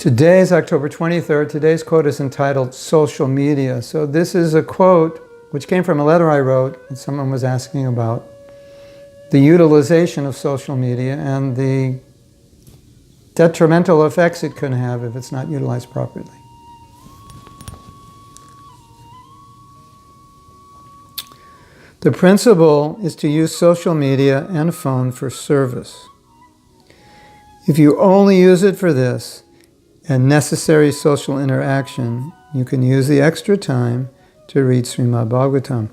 Today is October 23rd. Today's quote is entitled Social Media. So this is a quote which came from a letter I wrote, and someone was asking about the utilization of social media and the detrimental effects it can have if it's not utilized properly. The principle is to use social media and phone for service. If you only use it for this and necessary social interaction, you can use the extra time to read Srimad Bhagavatam.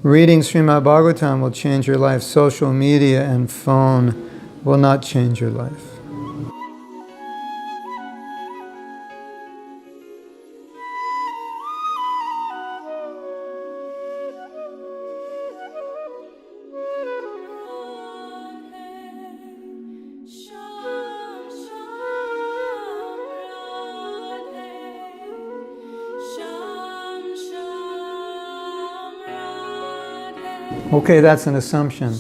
Reading Srimad Bhagavatam will change your life. Social media and phone will not change your life. Okay, that's an assumption,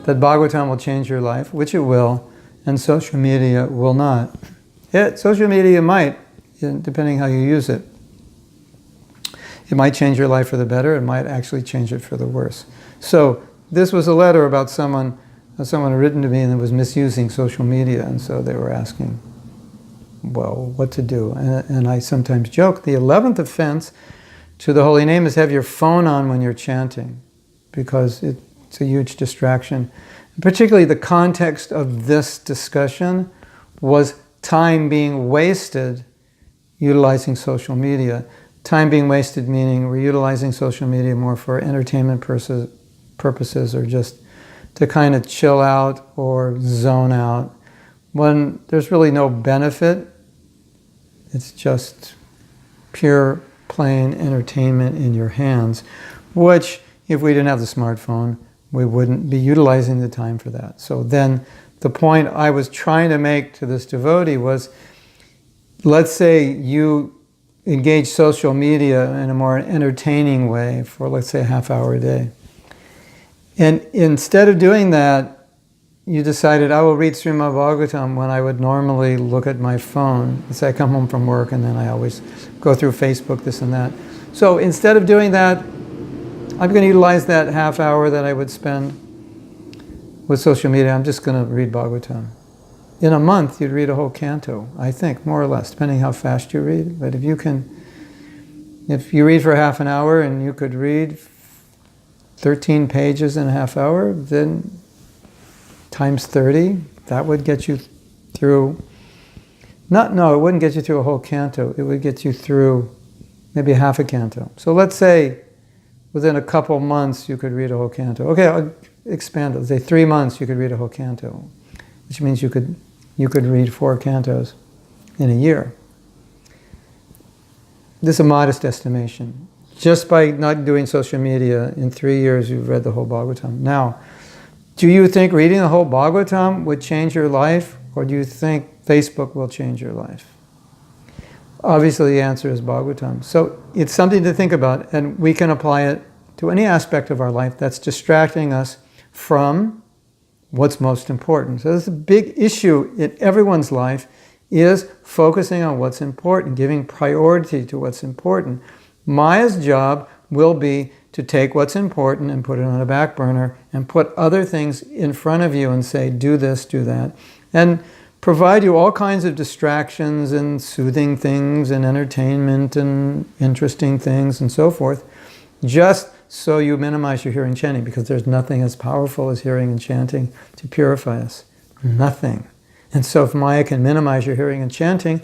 that Bhagavatam will change your life, which it will, and social media will not. Social media might, depending how you use it. It might change your life for the better, it might actually change it for the worse. So, this was a letter about someone had written to me and was misusing social media, and so they were asking, well, what to do? And I sometimes joke, the 11th offense to the holy name is have your phone on when you're chanting, because it's a huge distraction. Particularly the context of this discussion was time being wasted utilizing social media. Time being wasted meaning we're utilizing social media more for entertainment purposes or just to kind of chill out or zone out, when there's really no benefit. It's just pure, plain entertainment in your hands, which, if we didn't have the smartphone, we wouldn't be utilizing the time for that. So then the point I was trying to make to this devotee was, let's say you engage social media in a more entertaining way for, let's say, a half hour a day. And instead of doing that, you decided, I will read Srimad Bhagavatam when I would normally look at my phone. Let's say I come home from work and then I always go through Facebook, this and that. So instead of doing that, I'm going to utilize that half hour that I would spend with social media. I'm just going to read Bhagavatam. In a month, you'd read a whole canto, I think, more or less, depending how fast you read. But if you read for half an hour and you could read 13 pages in a half hour, then times 30, that would get you through, it wouldn't get you through a whole canto. It would get you through maybe half a canto. So let's say within a couple months you could read a whole canto. Okay, I'll expand it. Let's say 3 months you could read a whole canto, which means you could read 4 cantos in a year. This is a modest estimation. Just by not doing social media, in 3 years you've read the whole Bhagavatam. Now, do you think reading the whole Bhagavatam would change your life, or do you think Facebook will change your life? Obviously the answer is Bhagavatam. So it's something to think about, and we can apply it to any aspect of our life that's distracting us from what's most important. So this is a big issue in everyone's life, is focusing on what's important, giving priority to what's important. Maya's job will be to take what's important and put it on a back burner and put other things in front of you and say, do this, do that. And provide you all kinds of distractions and soothing things and entertainment and interesting things and so forth, just so you minimize your hearing chanting, because there's nothing as powerful as hearing and chanting to purify us. Nothing. And so if Maya can minimize your hearing and chanting,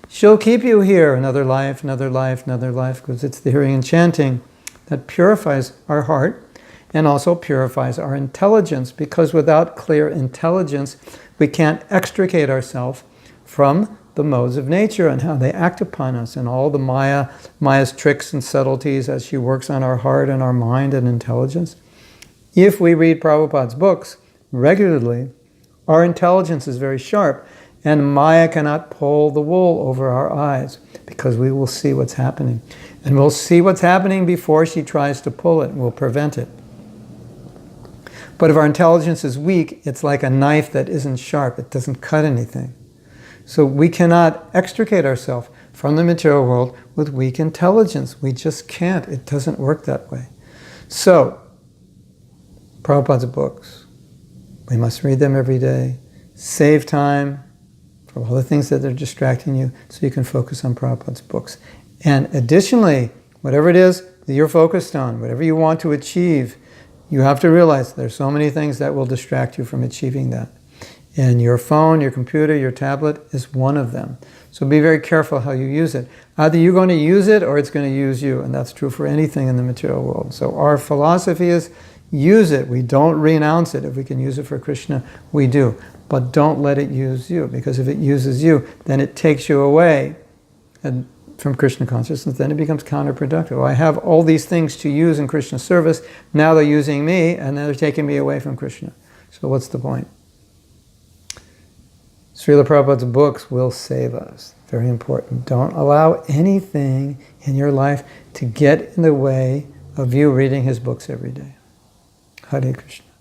she'll keep you here another life, another life, another life, because it's the hearing and chanting that purifies our heart and also purifies our intelligence, because without clear intelligence, we can't extricate ourselves from the modes of nature and how they act upon us and all the Maya's tricks and subtleties as she works on our heart and our mind and intelligence. If we read Prabhupada's books regularly, our intelligence is very sharp, and Maya cannot pull the wool over our eyes, because we will see what's happening. And we'll see what's happening before she tries to pull it, and we'll prevent it. But if our intelligence is weak, it's like a knife that isn't sharp. It doesn't cut anything. So we cannot extricate ourselves from the material world with weak intelligence. We just can't. It doesn't work that way. So, Prabhupada's books, we must read them every day. Save time from all the things that are distracting you so you can focus on Prabhupada's books. And additionally, whatever it is that you're focused on, whatever you want to achieve, you have to realize there's so many things that will distract you from achieving that. And your phone, your computer, your tablet is one of them. So be very careful how you use it. Either you're going to use it or it's going to use you, and that's true for anything in the material world. So our philosophy is use it. We don't renounce it. If we can use it for Krishna, we do. But don't let it use you, because if it uses you, then it takes you away from Krishna consciousness, then it becomes counterproductive. Well, I have all these things to use in Krishna service, now they're using me, and then they're taking me away from Krishna. So what's the point? Srila Prabhupada's books will save us. Very important. Don't allow anything in your life to get in the way of you reading his books every day. Hare Krishna.